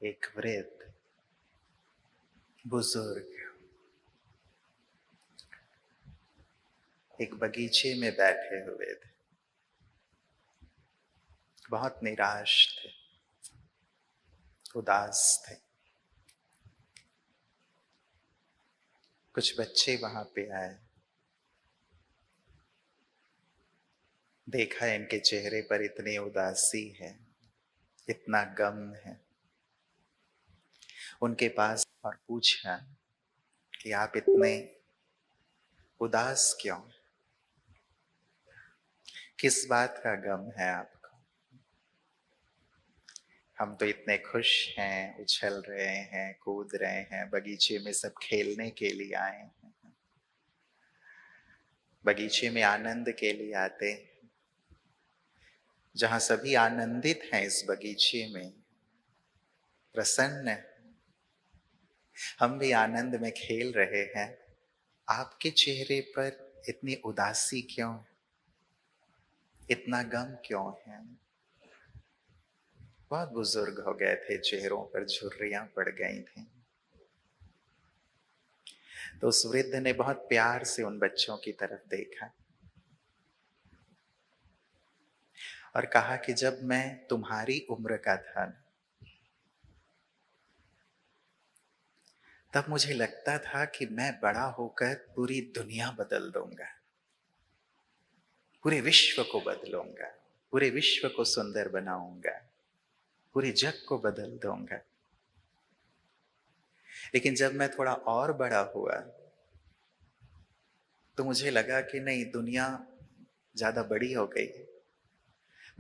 एक वृद्ध बुजुर्ग एक बगीचे में बैठे हुए थे। बहुत निराश थे, उदास थे। कुछ बच्चे वहां पे आए, देखा इनके चेहरे पर इतनी उदासी है, इतना गम है। उनके पास और पूछा कि आप इतने उदास क्यों? किस बात का गम है आपको? हम तो इतने खुश हैं, उछल रहे हैं, कूद रहे हैं, बगीचे में सब खेलने के लिए आए हैं। बगीचे में आनंद के लिए आते हैं, जहां सभी आनंदित हैं। इस बगीचे में प्रसन्न हैं, हम भी आनंद में खेल रहे हैं। आपके चेहरे पर इतनी उदासी क्यों? इतना गम क्यों है? बहुत बुजुर्ग हो गए थे, चेहरों पर झुर्रियां पड़ गई थी। तो उस वृद्ध ने बहुत प्यार से उन बच्चों की तरफ देखा और कहा कि जब मैं तुम्हारी उम्र का था, तब मुझे लगता था कि मैं बड़ा होकर पूरी दुनिया बदल दूंगा, पूरे विश्व को बदलूंगा, पूरे विश्व को सुंदर बनाऊंगा, पूरे जग को बदल दूंगा। लेकिन जब मैं थोड़ा और बड़ा हुआ तो मुझे लगा कि नहीं, दुनिया ज्यादा बड़ी हो गई है,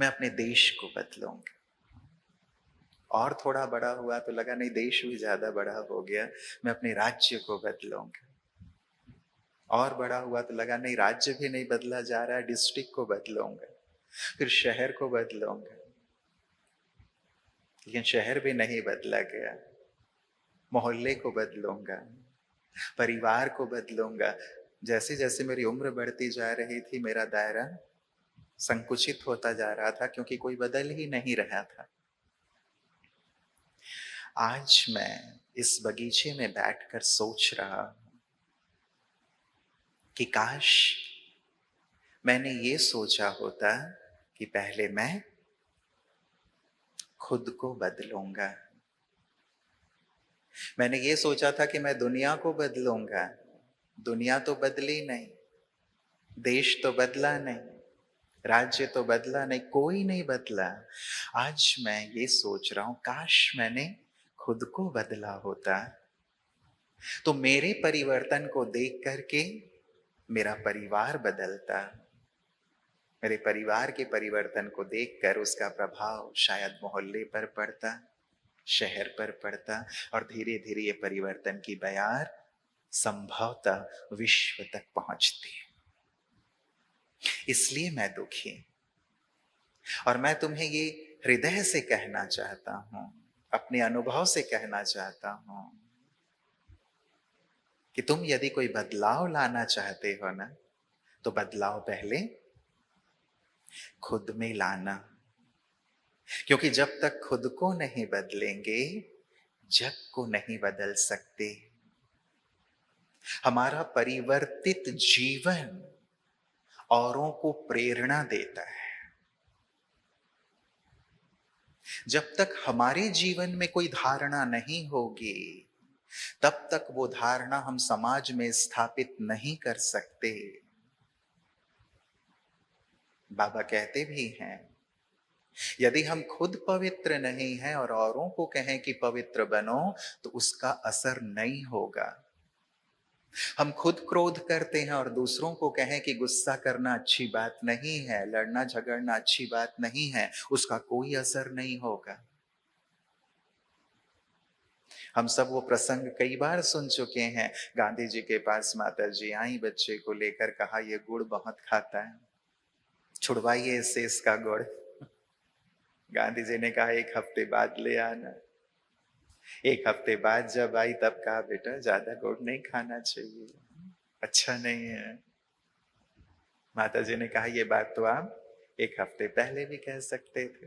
मैं अपने देश को बदलूंगा। और थोड़ा बड़ा हुआ तो लगा नहीं, देश भी ज्यादा बड़ा हो गया, मैं अपने राज्य को बदलूंगा। और बड़ा हुआ तो लगा नहीं, राज्य भी नहीं बदला जा रहा है, डिस्ट्रिक्ट को बदलूंगा, फिर शहर को बदलूंगा। लेकिन शहर भी नहीं बदला गया, मोहल्ले को बदलूंगा, परिवार को बदलूंगा। जैसे जैसे मेरी उम्र बढ़ती जा रही थी, मेरा दायरा संकुचित होता जा रहा था, क्योंकि कोई बदल ही नहीं रहा था। आज मैं इस बगीचे में बैठकर सोच रहा हूं कि काश मैंने ये सोचा होता कि पहले मैं खुद को बदलूंगा। मैंने ये सोचा था कि मैं दुनिया को बदलूंगा, दुनिया तो बदली नहीं, देश तो बदला नहीं, राज्य तो बदला नहीं, कोई नहीं बदला। आज मैं ये सोच रहा हूं, काश मैंने खुद को बदला होता तो मेरे परिवर्तन को देख करके मेरा परिवार बदलता, मेरे परिवार के परिवर्तन को देखकर उसका प्रभाव शायद मोहल्ले पर पड़ता, शहर पर पड़ता, और धीरे धीरे ये परिवर्तन की बयार संभवतः विश्व तक पहुंचती। इसलिए मैं दुखी, और मैं तुम्हें ये हृदय से कहना चाहता हूं, अपने अनुभव से कहना चाहता हूं कि तुम यदि कोई बदलाव लाना चाहते हो ना, तो बदलाव पहले खुद में लाना। क्योंकि जब तक खुद को नहीं बदलेंगे, जग को नहीं बदल सकते। हमारा परिवर्तित जीवन औरों को प्रेरणा देता है। जब तक हमारे जीवन में कोई धारणा नहीं होगी, तब तक वो धारणा हम समाज में स्थापित नहीं कर सकते। बाबा कहते भी हैं, यदि हम खुद पवित्र नहीं हैं और औरों को कहें कि पवित्र बनो, तो उसका असर नहीं होगा। हम खुद क्रोध करते हैं और दूसरों को कहें कि गुस्सा करना अच्छी बात नहीं है, लड़ना झगड़ना अच्छी बात नहीं है, उसका कोई असर नहीं होगा। हम सब वो प्रसंग कई बार सुन चुके हैं। गांधी जी के पास माता जी आई, बच्चे को लेकर कहा, ये गुड़ बहुत खाता है, छुड़वाइए इससे इसका गुड़। गांधी जी ने कहा, एक हफ्ते बाद ले आना। एक हफ्ते बाद जब आई, तब कहा, बेटा ज्यादा गुड़ नहीं खाना चाहिए, अच्छा नहीं है। माता जी ने कहा, ये बात तो आप एक हफ्ते पहले भी कह सकते थे।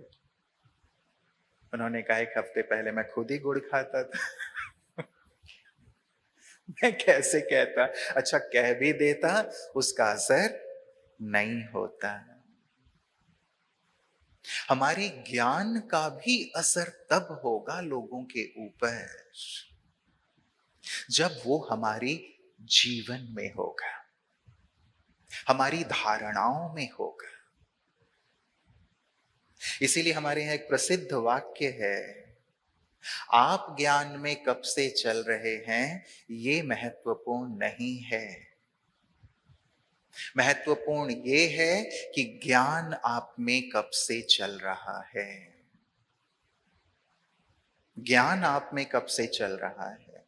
उन्होंने कहा 1 हफ्ते पहले मैं खुद ही गुड़ खाता था। मैं कैसे कहता? अच्छा कह भी देता, उसका असर नहीं होता। हमारे ज्ञान का भी असर तब होगा लोगों के ऊपर जब वो हमारी जीवन में होगा, हमारी धारणाओं में होगा। इसीलिए हमारे यहाँ एक प्रसिद्ध वाक्य है, आप ज्ञान में कब से चल रहे हैं ये महत्वपूर्ण नहीं है। महत्वपूर्ण ये है कि ज्ञान आप में कब से चल रहा है। ज्ञान आप में कब से चल रहा है,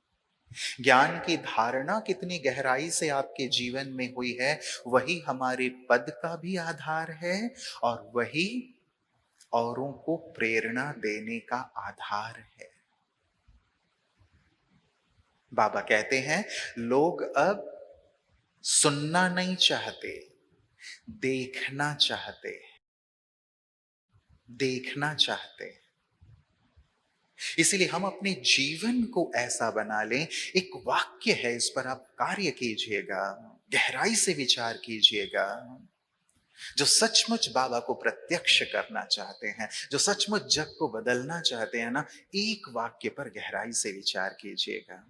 ज्ञान की धारणा कितनी गहराई से आपके जीवन में हुई है, वही हमारे पद का भी आधार है और वही औरों को प्रेरणा देने का आधार है। बाबा कहते हैं लोग अब सुनना नहीं चाहते, देखना चाहते, देखना चाहते। इसलिए हम अपने जीवन को ऐसा बना लें, एक वाक्य है, इस पर आप कार्य कीजिएगा, गहराई से विचार कीजिएगा। जो सचमुच बाबा को प्रत्यक्ष करना चाहते हैं, जो सचमुच जग को बदलना चाहते हैं ना, एक वाक्य पर गहराई से विचार कीजिएगा।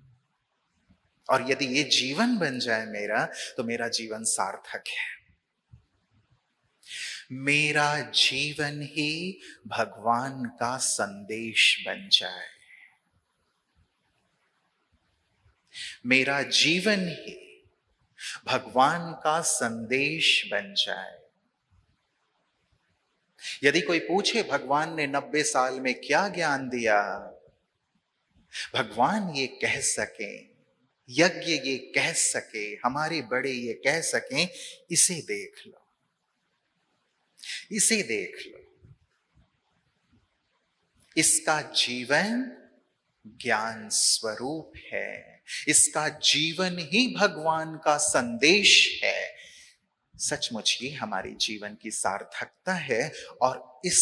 और यदि ये जीवन बन जाए मेरा, तो मेरा जीवन सार्थक है। मेरा जीवन ही भगवान का संदेश बन जाए, मेरा जीवन ही भगवान का संदेश बन जाए। यदि कोई पूछे भगवान ने 90 साल में क्या ज्ञान दिया, भगवान ये कह सके, यज्ञ ये कह सके, हमारे बड़े ये कह सकें, इसे देख लो, इसे देख लो। इसका जीवन ज्ञान स्वरूप है, इसका जीवन ही भगवान का संदेश है। सचमुच ये हमारे जीवन की सार्थकता है और इस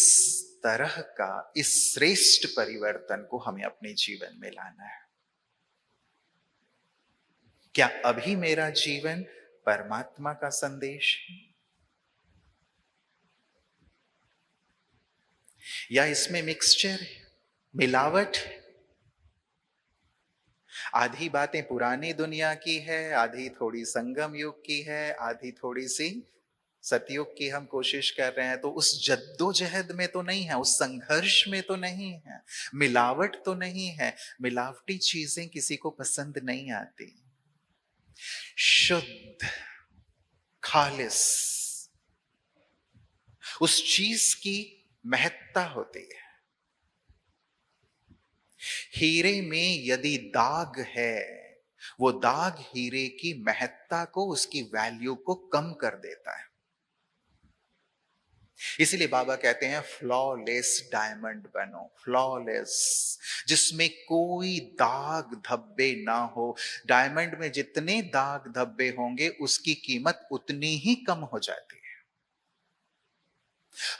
तरह का, इस श्रेष्ठ परिवर्तन को हमें अपने जीवन में लाना है। क्या अभी मेरा जीवन परमात्मा का संदेश है या इसमें मिक्सचर है, मिलावट है? आधी बातें पुरानी दुनिया की है, आधी थोड़ी संगम युग की है, आधी थोड़ी सी सतयुग की हम कोशिश कर रहे हैं। तो उस जद्दोजहद में तो नहीं है, उस संघर्ष में तो नहीं है, मिलावट तो नहीं है। मिलावटी चीजें किसी को पसंद नहीं आती। शुद्ध, खालिस, उस चीज की महत्ता होती है। हीरे में यदि दाग है, वो दाग हीरे की महत्ता को, उसकी वैल्यू को कम कर देता है। इसलिए बाबा कहते हैं फ्लॉलेस डायमंड बनो, फ्लॉलेस, जिसमें कोई दाग धब्बे ना हो। डायमंड में जितने दाग धब्बे होंगे उसकी कीमत उतनी ही कम हो जाती है।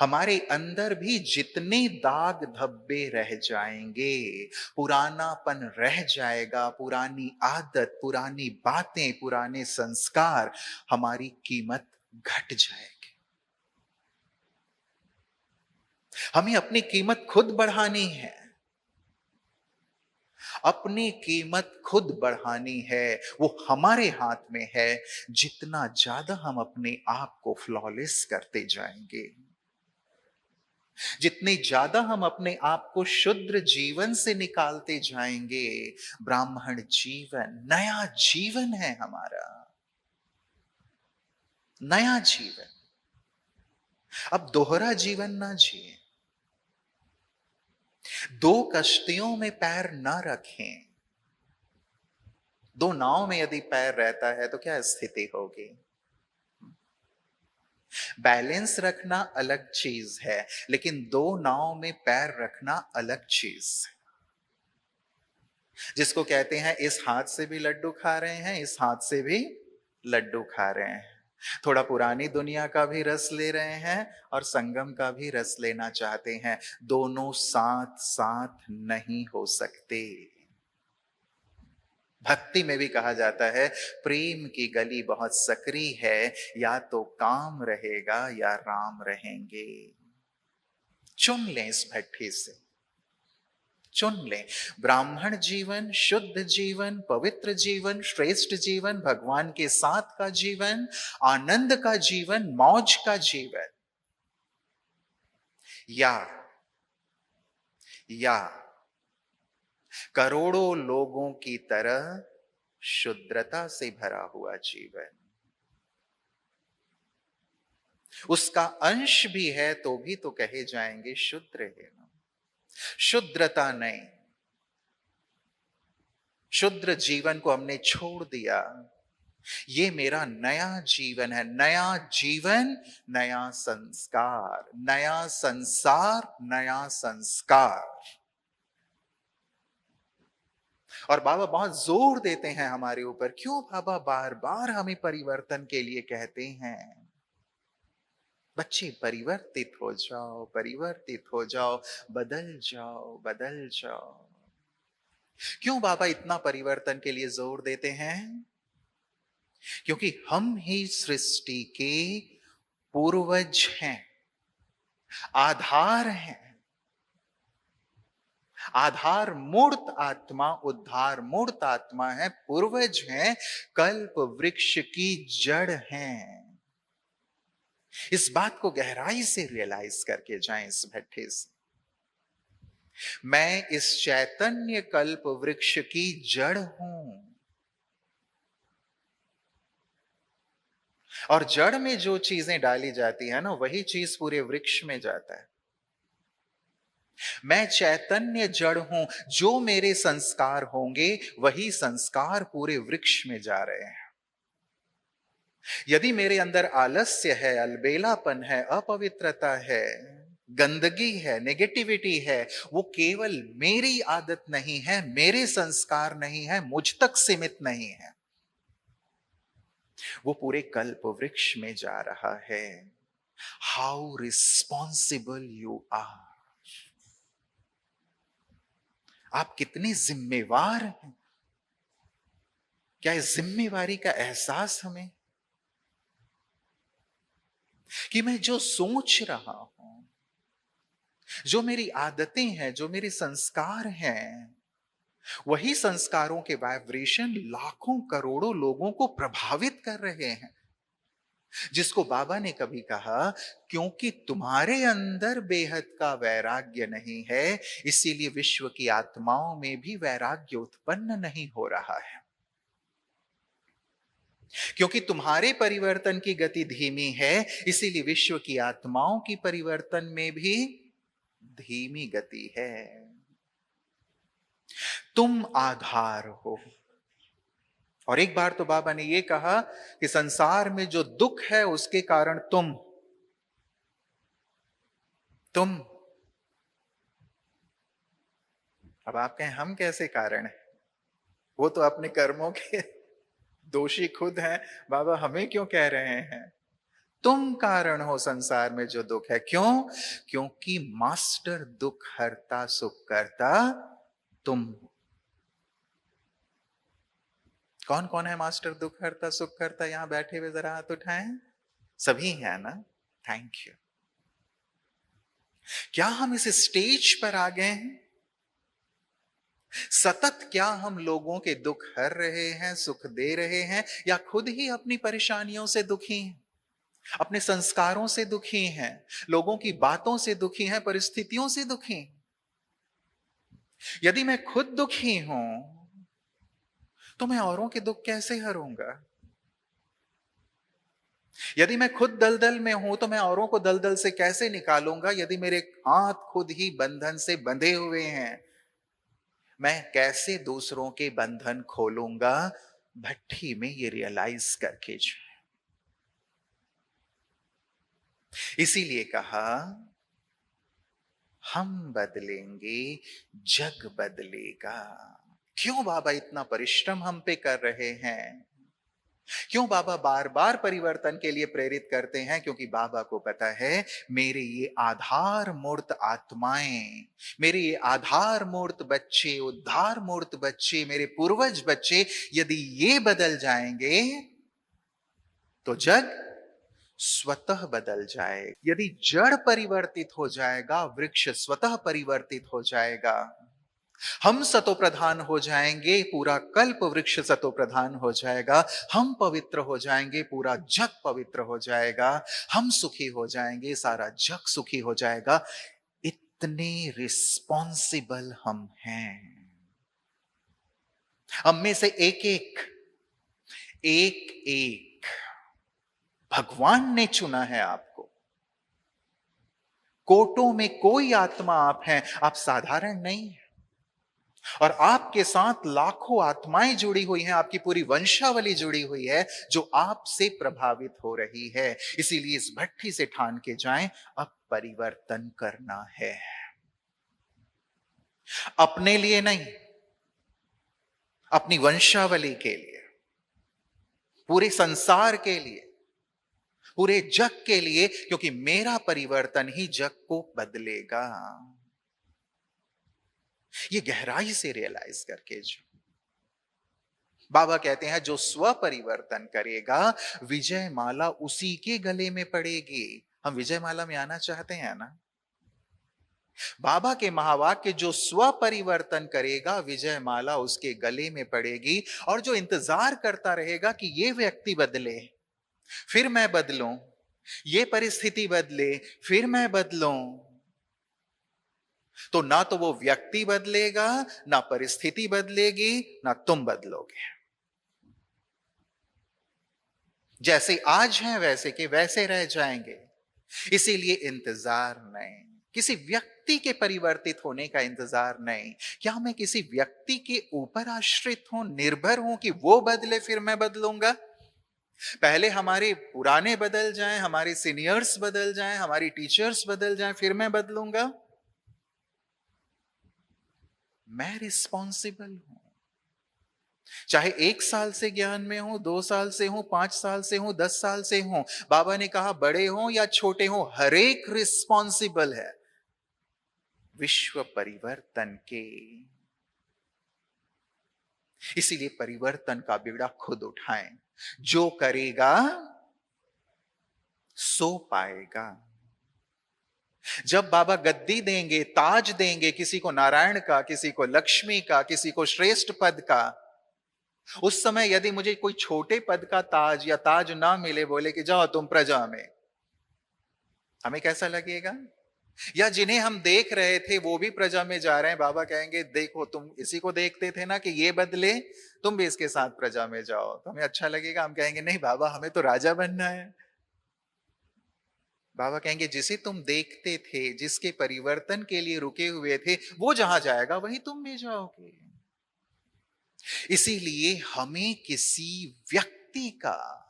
हमारे अंदर भी जितने दाग धब्बे रह जाएंगे, पुरानापन रह जाएगा, पुरानी आदत, पुरानी बातें, पुराने संस्कार, हमारी कीमत घट जाएगी। हमें अपनी कीमत खुद बढ़ानी है, अपनी कीमत खुद बढ़ानी है। वो हमारे हाथ में है। जितना ज्यादा हम अपने आप को फ्लॉलेस करते जाएंगे, जितने ज्यादा हम अपने आप को शुद्ध जीवन से निकालते जाएंगे, ब्राह्मण जीवन, नया जीवन है हमारा, नया जीवन। अब दोहरा जीवन ना जिए, दो कश्तियों में पैर ना रखें। दो नाव में यदि पैर रहता है तो क्या स्थिति होगी? बैलेंस रखना अलग चीज है, लेकिन दो नाव में पैर रखना अलग चीज है। जिसको कहते हैं इस हाथ से भी लड्डू खा रहे हैं, इस हाथ से भी लड्डू खा रहे हैं। थोड़ा पुरानी दुनिया का भी रस ले रहे हैं और संगम का भी रस लेना चाहते हैं। दोनों साथ साथ नहीं हो सकते। भक्ति में भी कहा जाता है, प्रेम की गली बहुत सकरी है, या तो काम रहेगा या राम रहेंगे। चुन लें इस भट्टी से, चुन लें। ब्राह्मण जीवन, शुद्ध जीवन, पवित्र जीवन, श्रेष्ठ जीवन, भगवान के साथ का जीवन, आनंद का जीवन, मौज का जीवन, या करोड़ों लोगों की तरह शुद्रता से भरा हुआ जीवन। उसका अंश भी है तो भी तो कहे जाएंगे शुद्र है ना। शुद्रता नहीं, शुद्र जीवन को हमने छोड़ दिया। ये मेरा नया जीवन है, नया जीवन, नया संस्कार, नया संसार, नया संस्कार। और बाबा बहुत जोर देते हैं हमारे ऊपर। क्यों बाबा बार बार हमें परिवर्तन के लिए कहते हैं? बच्चे परिवर्तित हो जाओ, परिवर्तित हो जाओ, बदल जाओ, बदल जाओ। क्यों बाबा इतना परिवर्तन के लिए जोर देते हैं? क्योंकि हम ही सृष्टि के पूर्वज हैं, आधार हैं। आधार मूर्त आत्मा, उद्धार मूर्त आत्मा है, पूर्वज हैं, कल्प वृक्ष की जड़ हैं। इस बात को गहराई से रियलाइज करके जाएं इस भट्टे से। मैं इस चैतन्य कल्प वृक्ष की जड़ हूं, और जड़ में जो चीजें डाली जाती है ना, वही चीज पूरे वृक्ष में जाता है। मैं चैतन्य जड़ हूं, जो मेरे संस्कार होंगे वही संस्कार पूरे वृक्ष में जा रहे हैं। यदि मेरे अंदर आलस्य है, अलबेलापन है, अपवित्रता है, गंदगी है, नेगेटिविटी है, वो केवल मेरी आदत नहीं है, मेरे संस्कार नहीं है, मुझ तक सीमित नहीं है, वो पूरे कल्प वृक्ष में जा रहा है। How responsible you are. आप कितने जिम्मेवार हैं। क्या इस जिम्मेवारी का एहसास हमें, कि मैं जो सोच रहा हूं, जो मेरी आदतें हैं, जो मेरे संस्कार हैं, वही संस्कारों के वाइब्रेशन लाखों करोड़ों लोगों को प्रभावित कर रहे हैं। जिसको बाबा ने कभी कहा, क्योंकि तुम्हारे अंदर बेहद का वैराग्य नहीं है, इसीलिए विश्व की आत्माओं में भी वैराग्य उत्पन्न नहीं हो रहा है। क्योंकि तुम्हारे परिवर्तन की गति धीमी है, इसीलिए विश्व की आत्माओं की परिवर्तन में भी धीमी गति है। तुम आधार हो। और एक बार तो बाबा ने यह कहा कि संसार में जो दुख है उसके कारण तुम अब आप कहें हम कैसे कारण हैं? वो तो अपने कर्मों के दोषी खुद हैं, बाबा हमें क्यों कह रहे हैं? तुम कारण हो संसार में जो दुख है। क्यों? क्योंकि मास्टर दुख हरता सुख करता तुम। कौन कौन है मास्टर दुख हरता सुख करता? यहां बैठे हुए जरा हाथ उठाएं। सभी है ना? Thank you. क्या हम इस स्टेज पर आ गए हैं? सतत क्या हम लोगों के दुख हर रहे हैं, सुख दे रहे हैं, या खुद ही अपनी परेशानियों से दुखी हैं, अपने संस्कारों से दुखी हैं, लोगों की बातों से दुखी हैं, परिस्थितियों से दुखी हैं? यदि मैं खुद दुखी हूं तो मैं औरों के दुख कैसे हरूंगा? यदि मैं खुद दलदल में हूं तो मैं औरों को दलदल से कैसे निकालूंगा? यदि मेरे हाथ खुद ही बंधन से बंधे हुए हैं, मैं कैसे दूसरों के बंधन खोलूंगा? भट्टी में ये रियलाइज करके जाए। इसीलिए कहा, हम बदलेंगे, जग बदलेगा। क्यों बाबा इतना परिश्रम हम पे कर रहे हैं? क्यों बाबा बार बार परिवर्तन के लिए प्रेरित करते हैं? क्योंकि बाबा को पता है मेरे ये आधार मूर्त आत्माएं, मेरे ये आधार मूर्त बच्चे, उद्धार मूर्त बच्चे, मेरे पूर्वज बच्चे, यदि ये बदल जाएंगे तो जग स्वतः बदल जाए। यदि जड़ परिवर्तित हो जाएगा, वृक्ष स्वतः परिवर्तित हो जाएगा। हम सतो प्रधान हो जाएंगे, पूरा कल्प वृक्ष सतो प्रधान हो जाएगा। हम पवित्र हो जाएंगे, पूरा जग पवित्र हो जाएगा। हम सुखी हो जाएंगे, सारा जग सुखी हो जाएगा। इतने रिस्पॉन्सिबल हम हैं। हम में से एक एक भगवान ने चुना है आपको। कोटों में कोई आत्मा आप हैं, आप साधारण नहीं हैं। और आपके साथ लाखों आत्माएं जुड़ी हुई हैं, आपकी पूरी वंशावली जुड़ी हुई है जो आपसे प्रभावित हो रही है। इसीलिए इस भट्ठी से ठान के जाएं, अब परिवर्तन करना है। अपने लिए नहीं, अपनी वंशावली के लिए, पूरे संसार के लिए, पूरे जग के लिए, क्योंकि मेरा परिवर्तन ही जग को बदलेगा। ये गहराई से रियलाइज करके जो बाबा कहते हैं, जो स्व परिवर्तन करेगा विजय माला उसी के गले में पड़ेगी। हम विजय माला में आना चाहते हैं ना? बाबा के महावाक्य, जो स्व परिवर्तन करेगा विजय माला उसके गले में पड़ेगी। और जो इंतजार करता रहेगा कि ये व्यक्ति बदले फिर मैं बदलूं, ये परिस्थिति बदले फिर मैं बदलूं, तो ना तो वो व्यक्ति बदलेगा, ना परिस्थिति बदलेगी, ना तुम बदलोगे। जैसे आज हैं वैसे के वैसे रह जाएंगे। इसीलिए इंतजार नहीं, किसी व्यक्ति के परिवर्तित होने का इंतजार नहीं। क्या मैं किसी व्यक्ति के ऊपर आश्रित हूं, निर्भर हूं कि वो बदले फिर मैं बदलूंगा? पहले हमारे पुराने बदल जाएं, हमारे सीनियर्स बदल जाएं, हमारी टीचर्स बदल जाएं, फिर मैं बदलूंगा? मैं रिस्पॉन्सिबल हूं। चाहे 1 साल से ज्ञान में हो, 2 साल से हो, 5 साल से हो, 10 साल से हो। बाबा ने कहा बड़े हो या छोटे हो, हर एक रिस्पॉन्सिबल है विश्व परिवर्तन के। इसीलिए परिवर्तन का बीड़ा खुद उठाएं। जो करेगा सो पाएगा। जब बाबा गद्दी देंगे, ताज देंगे, किसी को नारायण का, किसी को लक्ष्मी का, किसी को श्रेष्ठ पद का, उस समय यदि मुझे कोई छोटे पद का ताज या ताज ना मिले, बोले कि जाओ तुम प्रजा में, हमें कैसा लगेगा? या जिन्हें हम देख रहे थे वो भी प्रजा में जा रहे हैं, बाबा कहेंगे देखो तुम इसी को देखते थे ना कि ये बदले, तुम भी इसके साथ प्रजा में जाओ, तो हमें अच्छा लगेगा? हम कहेंगे नहीं बाबा, हमें तो राजा बनना है। बाबा कहेंगे जिसे तुम देखते थे, जिसके परिवर्तन के लिए रुके हुए थे, वो जहां जाएगा वहीं तुम भी जाओगे। इसीलिए हमें किसी व्यक्ति का,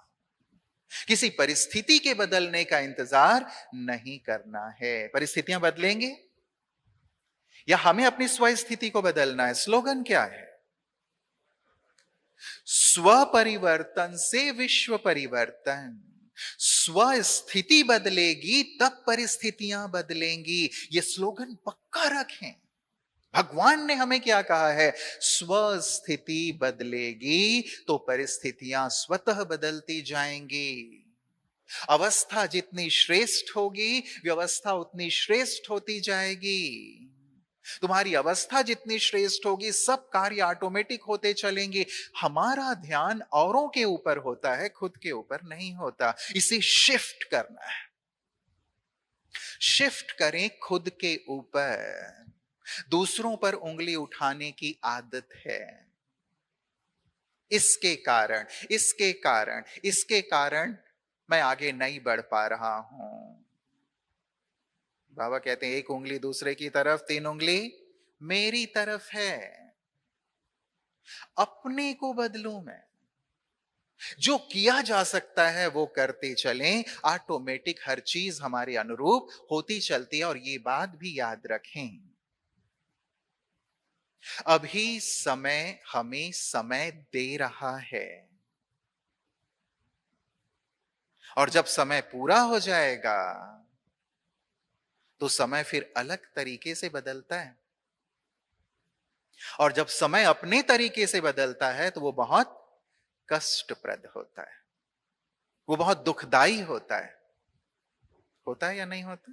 किसी परिस्थिति के बदलने का इंतजार नहीं करना है। परिस्थितियां बदलेंगे या हमें अपनी स्वस्थिति को बदलना है? स्लोगन क्या है? स्व परिवर्तन से विश्व परिवर्तन। स्व स्थिति बदलेगी तब परिस्थितियां बदलेंगी। ये स्लोगन पक्का रखें। भगवान ने हमें क्या कहा है? स्व स्थिति बदलेगी तो परिस्थितियां स्वतः बदलती जाएंगी। अवस्था जितनी श्रेष्ठ होगी, व्यवस्था उतनी श्रेष्ठ होती जाएगी। तुम्हारी अवस्था जितनी श्रेष्ठ होगी, सब कार्य ऑटोमेटिक होते चलेंगे। हमारा ध्यान औरों के ऊपर होता है, खुद के ऊपर नहीं होता। इसे शिफ्ट करना है। शिफ्ट करें खुद के ऊपर। दूसरों पर उंगली उठाने की आदत है। इसके कारण मैं आगे नहीं बढ़ पा रहा हूं। बाबा कहते हैं एक उंगली दूसरे की तरफ, 3 उंगली मेरी तरफ है। अपने को बदलूं मैं। जो किया जा सकता है वो करते चलें, ऑटोमेटिक हर चीज हमारे अनुरूप होती चलती है। और ये बात भी याद रखें, अभी समय हमें समय दे रहा है। और जब समय पूरा हो जाएगा तो समय फिर अलग तरीके से बदलता है। और जब समय अपने तरीके से बदलता है तो वो बहुत कष्टप्रद होता है, वो बहुत दुखदाई होता है या नहीं होता?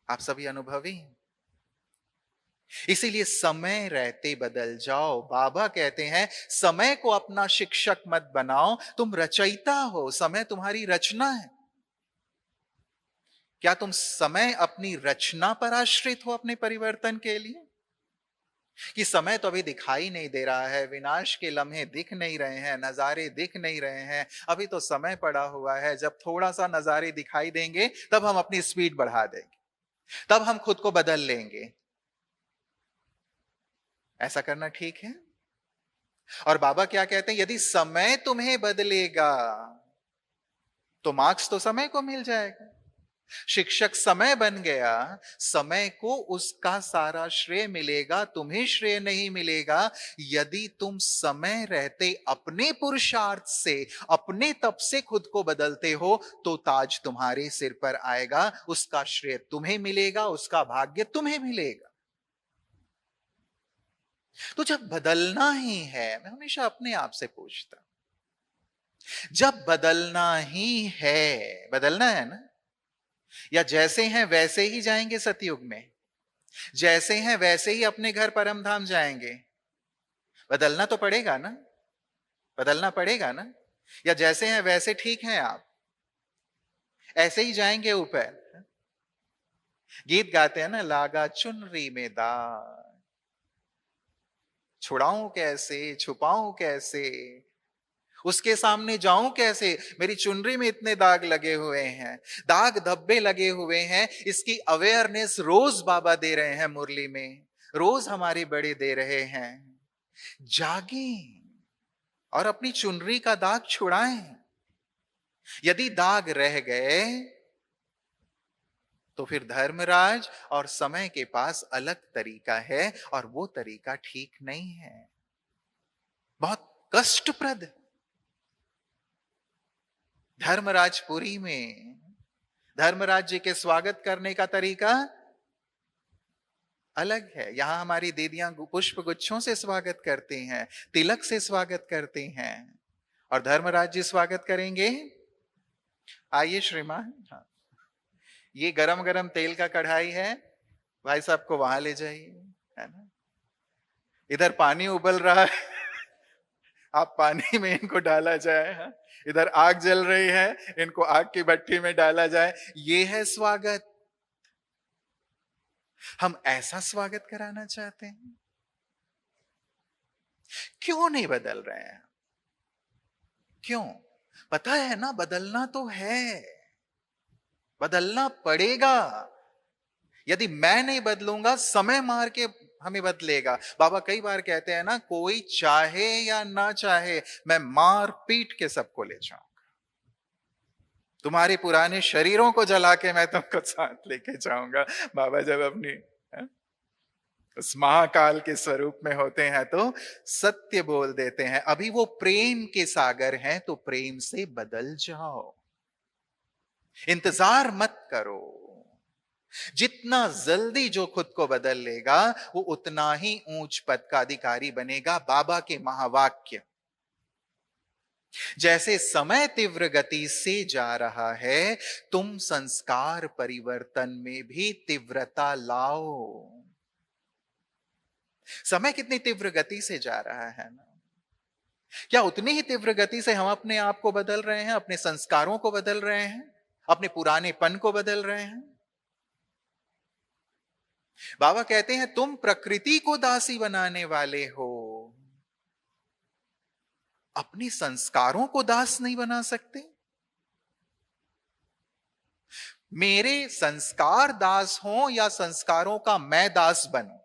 आप सभी अनुभवी हैं। इसीलिए समय रहते बदल जाओ। बाबा कहते हैं समय को अपना शिक्षक मत बनाओ, तुम रचयिता हो, समय तुम्हारी रचना है। क्या तुम समय अपनी रचना पर आश्रित हो अपने परिवर्तन के लिए? कि समय तो अभी दिखाई नहीं दे रहा है, विनाश के लम्हे दिख नहीं रहे हैं, नजारे दिख नहीं रहे हैं, अभी तो समय पड़ा हुआ है, जब थोड़ा सा नजारे दिखाई देंगे तब हम अपनी स्पीड बढ़ा देंगे, तब हम खुद को बदल लेंगे। ऐसा करना ठीक है? और बाबा क्या कहते हैं, यदि समय तुम्हें बदलेगा तो मार्क्स तो समय को मिल जाएगा। शिक्षक समय बन गया, समय को उसका सारा श्रेय मिलेगा, तुम्हें श्रेय नहीं मिलेगा। यदि तुम समय रहते अपने पुरुषार्थ से, अपने तप से खुद को बदलते हो तो ताज तुम्हारे सिर पर आएगा, उसका श्रेय तुम्हें मिलेगा, उसका भाग्य तुम्हें मिलेगा। तो जब बदलना ही है, मैं हमेशा अपने आप से पूछता, जब बदलना ही है, बदलना है ना, या जैसे हैं वैसे ही जाएंगे सतयुग में, जैसे हैं वैसे ही अपने घर परम धाम जाएंगे? बदलना तो पड़ेगा ना, बदलना पड़ेगा ना। या जैसे हैं वैसे ठीक हैं आप, ऐसे ही जाएंगे ऊपर? गीत गाते हैं ना, लागा चुनरी में दाग, छुड़ाऊं कैसे, छुपाऊं कैसे, उसके सामने जाऊं कैसे, मेरी चुनरी में इतने दाग लगे हुए हैं, दाग धब्बे लगे हुए हैं। इसकी अवेयरनेस रोज बाबा दे रहे हैं मुरली में, रोज हमारे बड़े दे रहे हैं। जागें और अपनी चुनरी का दाग छुड़ाएं। यदि दाग रह गए तो फिर धर्मराज और समय के पास अलग तरीका है, और वो तरीका ठीक नहीं है, बहुत कष्टप्रद। धर्मराजपुरी में धर्मराज जी के स्वागत करने का तरीका अलग है। यहां हमारी दीदियां पुष्प गुच्छों से स्वागत करती हैं, तिलक से स्वागत करती हैं, और धर्मराज जी स्वागत करेंगे, आइए श्रीमान, हाँ, ये गरम गरम तेल का कढ़ाई है, भाई साहब को वहां ले जाइए, है ना। इधर पानी उबल रहा है, आप पानी में इनको डाला जाए, हाँ? इधर आग जल रही है, इनको आग की भट्टी में डाला जाए, ये है स्वागत। हम ऐसा स्वागत कराना चाहते हैं। क्यों नहीं बदल रहे हैं? क्यों? पता है ना, बदलना तो है, बदलना पड़ेगा। यदि मैं नहीं बदलूंगा, समय मार के हमें बदलेगा। बाबा कई बार कहते हैं ना, कोई चाहे या ना चाहे मैं मार पीट के सबको ले जाऊंगा, तुम्हारे पुराने शरीरों को जला के मैं तुमको साथ लेके जाऊंगा। बाबा जब अपनी उस महाकाल के स्वरूप में होते हैं तो सत्य बोल देते हैं। अभी वो प्रेम के सागर हैं, तो प्रेम से बदल जाओ, इंतजार मत करो। जितना जल्दी जो खुद को बदल लेगा वो उतना ही ऊंच पद का अधिकारी बनेगा। बाबा के महावाक्य, जैसे समय तीव्र गति से जा रहा है, तुम संस्कार परिवर्तन में भी तीव्रता लाओ। समय कितनी तीव्र गति से जा रहा है ना, क्या उतनी ही तीव्र गति से हम अपने आप को बदल रहे हैं, अपने संस्कारों को बदल रहे हैं, अपने पुरानेपन को बदल रहे हैं? बाबा कहते हैं तुम प्रकृति को दासी बनाने वाले हो, अपने संस्कारों को दास नहीं बना सकते। मेरे संस्कार दास हों या संस्कारों का मैं दास बनूं,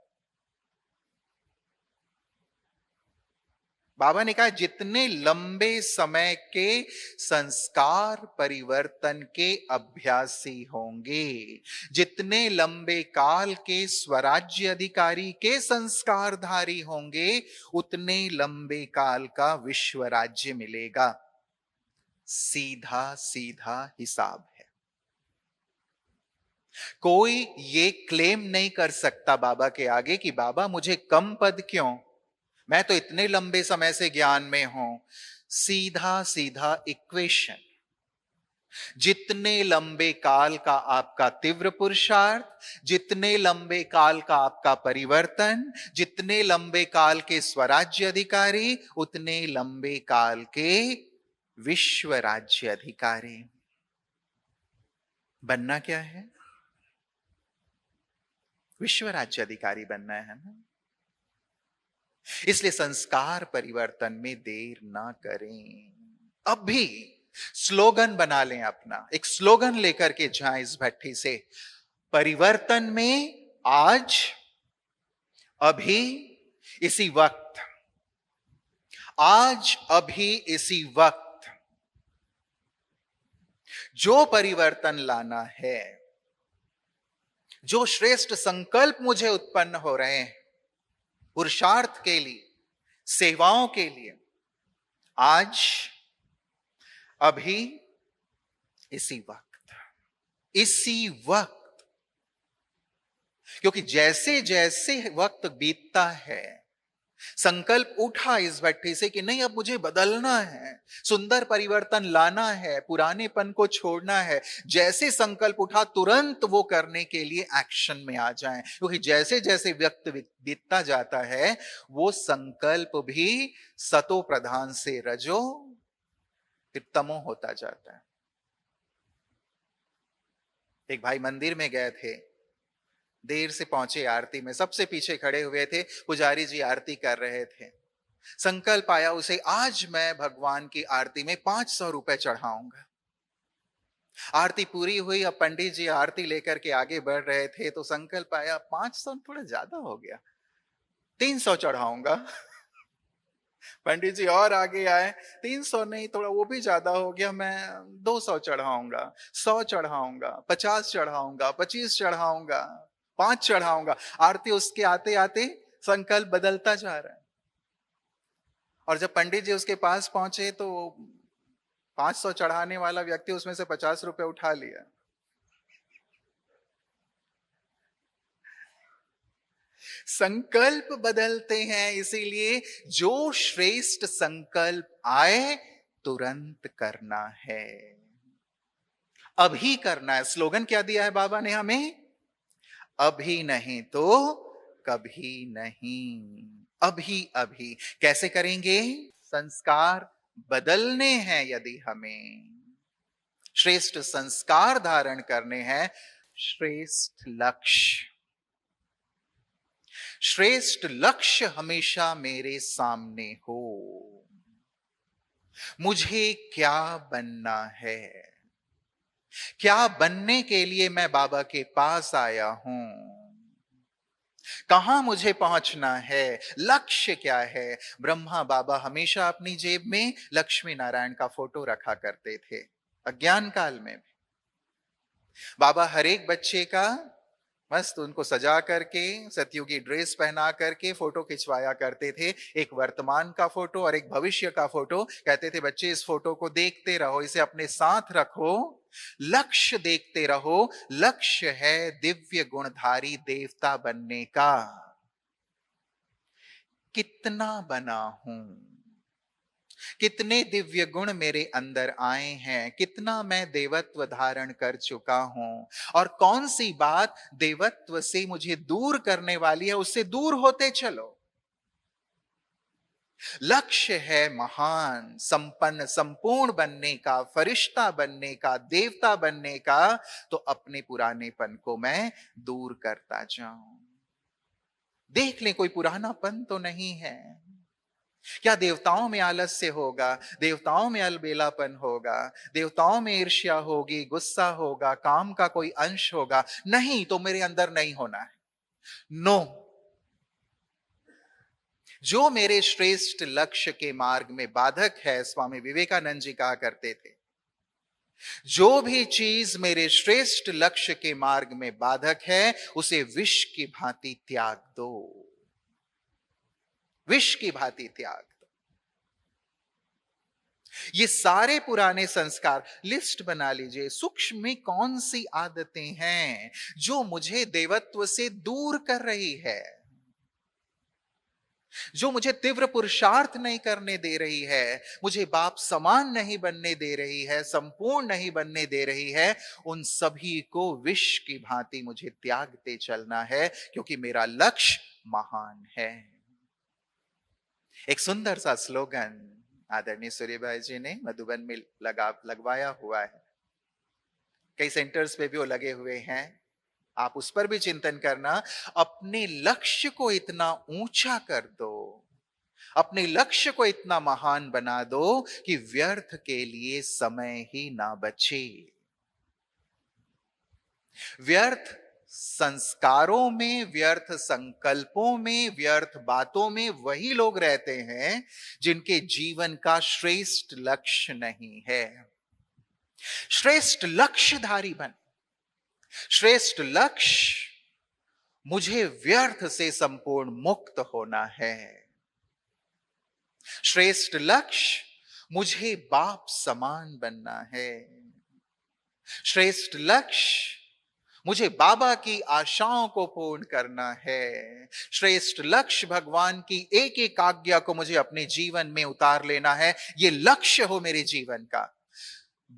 बाबा ने कहा जितने लंबे समय के संस्कार परिवर्तन के अभ्यासी होंगे, जितने लंबे काल के स्वराज्य अधिकारी के संस्कारधारी होंगे, उतने लंबे काल का विश्व राज्य मिलेगा। सीधा सीधा हिसाब है। कोई ये क्लेम नहीं कर सकता बाबा के आगे कि बाबा मुझे कम पद क्यों, मैं तो इतने लंबे समय से ज्ञान में हूं। सीधा सीधा इक्वेशन, जितने लंबे काल का आपका तीव्र पुरुषार्थ, जितने लंबे काल का आपका परिवर्तन, जितने लंबे काल के स्वराज्य अधिकारी, उतने लंबे काल के विश्व राज्य अधिकारी। बनना क्या है? विश्व राज्य अधिकारी बनना है ना। इसलिए संस्कार परिवर्तन में देर ना करें। अब भी स्लोगन बना लें अपना, एक स्लोगन लेकर के जाएं इस भट्टी से, परिवर्तन में आज, अभी, इसी वक्त। आज अभी इसी वक्त जो परिवर्तन लाना है, जो श्रेष्ठ संकल्प मुझे उत्पन्न हो रहे हैं पुरुषार्थ के लिए, सेवाओं के लिए, आज अभी इसी वक्त, इसी वक्त। क्योंकि जैसे जैसे वक्त बीतता है, संकल्प उठा इस भट्टी से कि नहीं अब मुझे बदलना है, सुंदर परिवर्तन लाना है, पुरानेपन को छोड़ना है। जैसे संकल्प उठा तुरंत वो करने के लिए एक्शन में आ जाएं, क्योंकि जैसे जैसे वक्त बीतता जाता है वो संकल्प भी सतो प्रधान से रजो फिर तमो होता जाता है। एक भाई मंदिर में गए थे, देर से पहुंचे, आरती में सबसे पीछे खड़े हुए थे, पुजारी जी आरती कर रहे थे। संकल्प आया उसे, आज मैं भगवान की आरती में 500 रुपए चढ़ाऊंगा। आरती पूरी हुई, अब पंडित जी आरती लेकर के आगे बढ़ रहे थे तो संकल्प आया 500 थोड़ा ज्यादा हो गया, 300 चढ़ाऊंगा। पंडित जी और आगे आए, 300 नहीं, थोड़ा वो भी ज्यादा हो गया, मैं 200 चढ़ाऊंगा, 100 चढ़ाऊंगा, 50 चढ़ाऊंगा, 25 चढ़ाऊंगा, 5 चढ़ाऊंगा। आरती उसके आते आते संकल्प बदलता जा रहा है। और जब पंडित जी उसके पास पहुंचे तो 500 चढ़ाने वाला व्यक्ति उसमें से 50 रुपए उठा लिया। संकल्प बदलते हैं, इसीलिए जो श्रेष्ठ संकल्प आए तुरंत करना है, अभी करना है। स्लोगन क्या दिया है बाबा ने हमें? अभी नहीं तो कभी नहीं, अभी अभी। कैसे करेंगे? संस्कार बदलने हैं यदि हमें, श्रेष्ठ संस्कार धारण करने हैं, श्रेष्ठ लक्ष्य, श्रेष्ठ लक्ष्य हमेशा मेरे सामने हो। मुझे क्या बनना है, क्या बनने के लिए मैं बाबा के पास आया हूं, कहां मुझे पहुंचना है, लक्ष्य क्या है। ब्रह्मा बाबा हमेशा अपनी जेब में लक्ष्मी नारायण का फोटो रखा करते थे। अज्ञान काल में बाबा हर एक बच्चे का मस्त उनको सजा करके सतयुगी ड्रेस पहना करके फोटो खिंचवाया करते थे। एक वर्तमान का फोटो और एक भविष्य का फोटो। कहते थे बच्चे इस फोटो को देखते रहो, इसे अपने साथ रखो, लक्ष्य देखते रहो। लक्ष्य है दिव्य गुणधारी देवता बनने का। कितना बना हूं, कितने दिव्य गुण मेरे अंदर आए हैं, कितना मैं देवत्व धारण कर चुका हूं, और कौन सी बात देवत्व से मुझे दूर करने वाली है, उससे दूर होते चलो। लक्ष्य है महान, संपन्न, संपूर्ण बनने का, फरिश्ता बनने का, देवता बनने का। तो अपने पुरानेपन को मैं दूर करता जाऊं। देख लें कोई पुरानापन तो नहीं है। क्या देवताओं में आलस्य होगा, देवताओं में अलबेलापन होगा, देवताओं में ईर्ष्या होगी, गुस्सा होगा, काम का कोई अंश होगा? नहीं, तो मेरे अंदर नहीं होना है। नो, जो मेरे श्रेष्ठ लक्ष्य के मार्ग में बाधक है, स्वामी विवेकानंद जी कहा करते थे, जो भी चीज मेरे श्रेष्ठ लक्ष्य के मार्ग में बाधक है उसे विष की भांति त्याग दो, विष की भांति त्याग दो। ये सारे पुराने संस्कार लिस्ट बना लीजिए, सूक्ष्म में कौन सी आदतें हैं जो मुझे देवत्व से दूर कर रही है, जो मुझे तीव्र पुरुषार्थ नहीं करने दे रही है, मुझे बाप समान नहीं बनने दे रही है, संपूर्ण नहीं बनने दे रही है। उन सभी को विष की भांति मुझे त्यागते चलना है, क्योंकि मेरा लक्ष्य महान है। एक सुंदर सा स्लोगन आदरणीय सूर्यभाई जी ने मधुबन में लगवाया हुआ है, कई सेंटर्स पे भी वो लगे हुए हैं, आप उस पर भी चिंतन करना। अपने लक्ष्य को इतना ऊंचा कर दो, अपने लक्ष्य को इतना महान बना दो कि व्यर्थ के लिए समय ही ना बचे। व्यर्थ संस्कारों में, व्यर्थ संकल्पों में, व्यर्थ बातों में वही लोग रहते हैं जिनके जीवन का श्रेष्ठ लक्ष्य नहीं है। श्रेष्ठ लक्ष्यधारी बन। श्रेष्ठ लक्ष्य, मुझे व्यर्थ से संपूर्ण मुक्त होना है। श्रेष्ठ लक्ष्य, मुझे बाप समान बनना है। श्रेष्ठ लक्ष्य, मुझे बाबा की आशाओं को पूर्ण करना है। श्रेष्ठ लक्ष्य, भगवान की एक एक आज्ञा को मुझे अपने जीवन में उतार लेना है। ये लक्ष्य हो मेरे जीवन का।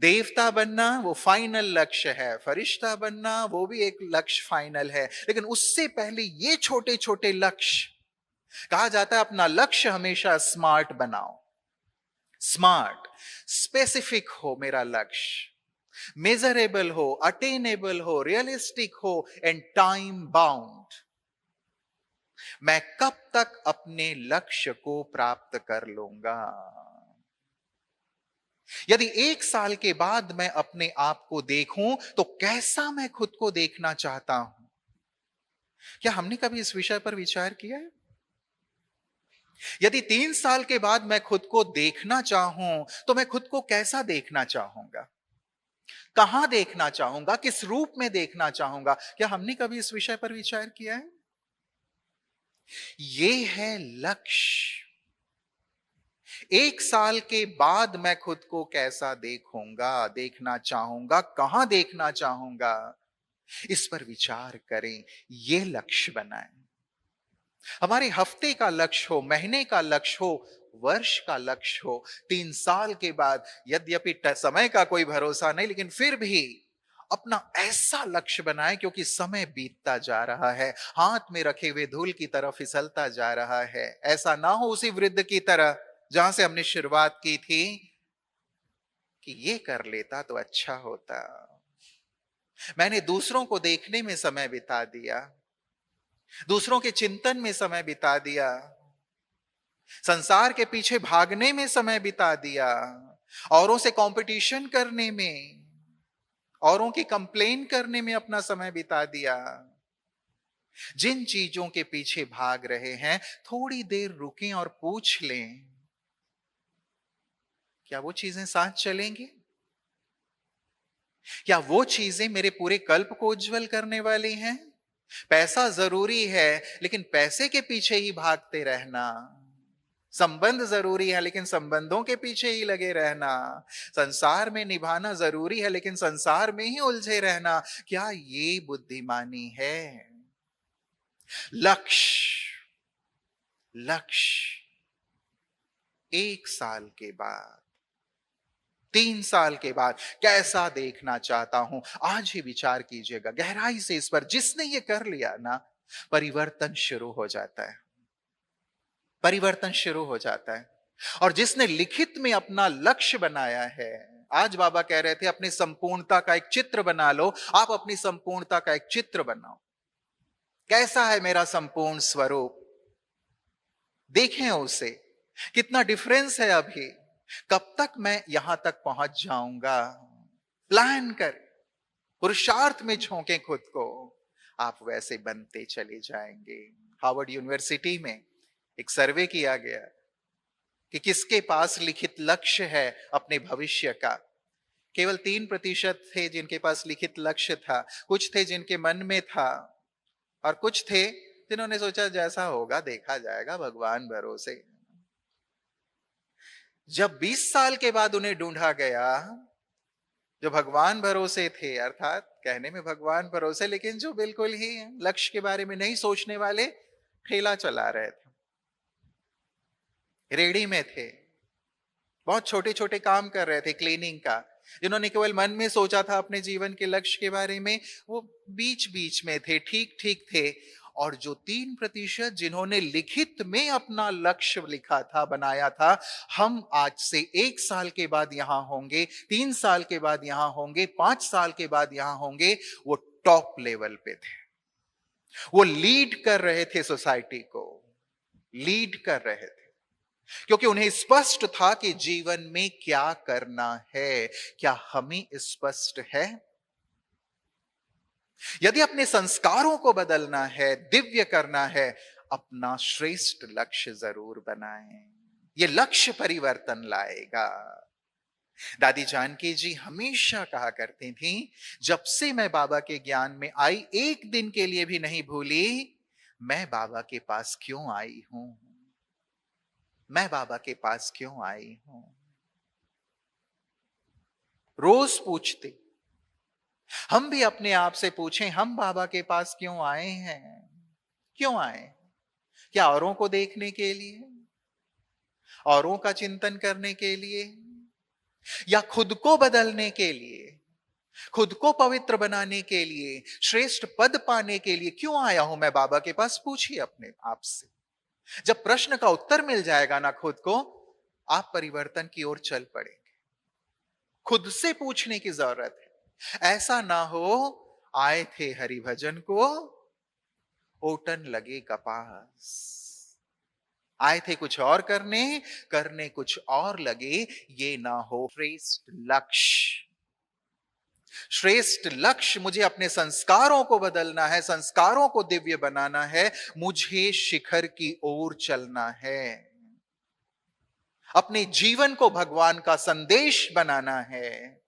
देवता बनना वो फाइनल लक्ष्य है, फरिश्ता बनना वो भी एक लक्ष्य फाइनल है, लेकिन उससे पहले ये छोटे छोटे लक्ष्य। कहा जाता है अपना लक्ष्य हमेशा स्मार्ट बनाओ। स्मार्ट, स्पेसिफिक हो मेरा लक्ष्य, मेजरेबल हो, अटेनेबल हो, रियलिस्टिक हो एंड टाइम बाउंड। मैं कब तक अपने लक्ष्य को प्राप्त कर लूंगा? यदि 1 साल के बाद मैं अपने आप को देखूं तो कैसा मैं खुद को देखना चाहता हूं? क्या हमने कभी इस विषय पर विचार किया है? यदि 3 साल के बाद मैं खुद को देखना चाहूं तो मैं खुद को कैसा देखना चाहूंगा? कहां देखना चाहूंगा? किस रूप में देखना चाहूंगा? क्या हमने कभी इस विषय पर विचार किया है? यह है लक्ष्य। 1 साल के बाद मैं खुद को कैसा देखूंगा, देखना चाहूंगा, कहां देखना चाहूंगा, इस पर विचार करें, यह लक्ष्य बनाएं। हमारे हफ्ते का लक्ष्य हो, महीने का लक्ष्य हो, वर्ष का लक्ष्य हो, 3 साल के बाद, यद्यपि समय का कोई भरोसा नहीं, लेकिन फिर भी अपना ऐसा लक्ष्य बनाएं, क्योंकि समय बीतता जा रहा है, हाथ में रखे हुए धूल की तरफ फिसलता जा रहा है। ऐसा ना हो उसी वृद्ध की तरह जहां से हमने शुरुआत की थी कि ये कर लेता तो अच्छा होता, मैंने दूसरों को देखने में समय बिता दिया, दूसरों के चिंतन में समय बिता दिया, संसार के पीछे भागने में समय बिता दिया, औरों से कंपटीशन करने में, औरों की कंप्लेन करने में अपना समय बिता दिया। जिन चीजों के पीछे भाग रहे हैं, थोड़ी देर रुकें और पूछ लें, क्या वो चीजें साथ चलेंगी? क्या वो चीजें मेरे पूरे कल्प को उज्जवल करने वाली हैं? पैसा जरूरी है, लेकिन पैसे के पीछे ही भागते रहना, संबंध जरूरी है लेकिन संबंधों के पीछे ही लगे रहना, संसार में निभाना जरूरी है लेकिन संसार में ही उलझे रहना, क्या ये बुद्धिमानी है? लक्ष्य, लक्ष्य 1 साल के बाद, 3 साल के बाद कैसा देखना चाहता हूं, आज ही विचार कीजिएगा गहराई से इस पर। जिसने ये कर लिया ना, परिवर्तन शुरू हो जाता है, परिवर्तन शुरू हो जाता है। और जिसने लिखित में अपना लक्ष्य बनाया है, आज बाबा कह रहे थे अपनी संपूर्णता का एक चित्र बना लो। आप अपनी संपूर्णता का एक चित्र बनाओ, कैसा है मेरा संपूर्ण स्वरूप, देखें उसे, कितना डिफरेंस है अभी, कब तक मैं यहां तक पहुंच जाऊंगा। प्लान कर, पुरुषार्थ में झोंके खुद को, आप वैसे बनते चले जाएंगे। हार्वर्ड यूनिवर्सिटी में एक सर्वे किया गया कि किसके पास लिखित लक्ष्य है अपने भविष्य का। केवल 3% थे जिनके पास लिखित लक्ष्य था, कुछ थे जिनके मन में था, और कुछ थे जिन्होंने सोचा जैसा होगा देखा जाएगा, भगवान भरोसे। जब 20 साल के बाद उन्हें ढूंढा गया, जो भगवान भरोसे थे, अर्थात कहने में भगवान भरोसे लेकिन जो बिल्कुल ही लक्ष्य के बारे में नहीं सोचने वाले, ठेला चला रहे थे, रेडी में थे, बहुत छोटे छोटे काम कर रहे थे, क्लीनिंग का, जिन्होंने केवल मन में सोचा था अपने जीवन के लक्ष्य के बारे में, वो बीच बीच में थे, ठीक ठीक थे। और जो 3% जिन्होंने लिखित में अपना लक्ष्य लिखा था, बनाया था, हम आज से 1 साल के बाद यहां होंगे, 3 साल के बाद यहां होंगे, 5 साल के बाद यहां होंगे, वो टॉप लेवल पे थे। वो लीड कर रहे थे, सोसाइटी को लीड कर रहे थे, क्योंकि उन्हें स्पष्ट था कि जीवन में क्या करना है। क्या हमें स्पष्ट है? यदि अपने संस्कारों को बदलना है, दिव्य करना है, अपना श्रेष्ठ लक्ष्य जरूर बनाएं। यह लक्ष्य परिवर्तन लाएगा। दादी जानकी जी हमेशा कहा करती थी, जब से मैं बाबा के ज्ञान में आई, एक दिन के लिए भी नहीं भूली मैं बाबा के पास क्यों आई हूं, मैं बाबा के पास क्यों आई हूं। रोज पूछते, हम भी अपने आप से पूछें, हम बाबा के पास क्यों आए हैं? क्यों आए? क्या औरों को देखने के लिए, औरों का चिंतन करने के लिए, या खुद को बदलने के लिए, खुद को पवित्र बनाने के लिए, श्रेष्ठ पद पाने के लिए क्यों आया हूं मैं बाबा के पास? पूछिए अपने आप से। जब प्रश्न का उत्तर मिल जाएगा ना खुद को, आप परिवर्तन की ओर चल पड़ेंगे। खुद से पूछने की जरूरत है। ऐसा ना हो आए थे हरि भजन को, ओटन लगे कपास। आए थे कुछ और करने, करने कुछ और लगे, ये ना हो। श्रेष्ठ लक्ष्य, श्रेष्ठ लक्ष्य, मुझे अपने संस्कारों को बदलना है, संस्कारों को दिव्य बनाना है, मुझे शिखर की ओर चलना है, अपने जीवन को भगवान का संदेश बनाना है।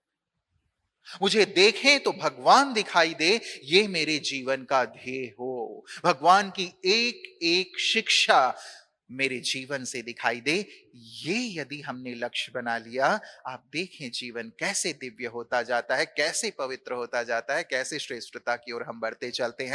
मुझे देखें तो भगवान दिखाई दे, ये मेरे जीवन का ध्येय हो। भगवान की एक एक शिक्षा मेरे जीवन से दिखाई दे। ये यदि हमने लक्ष्य बना लिया, आप देखें जीवन कैसे दिव्य होता जाता है, कैसे पवित्र होता जाता है, कैसे श्रेष्ठता की ओर हम बढ़ते चलते हैं।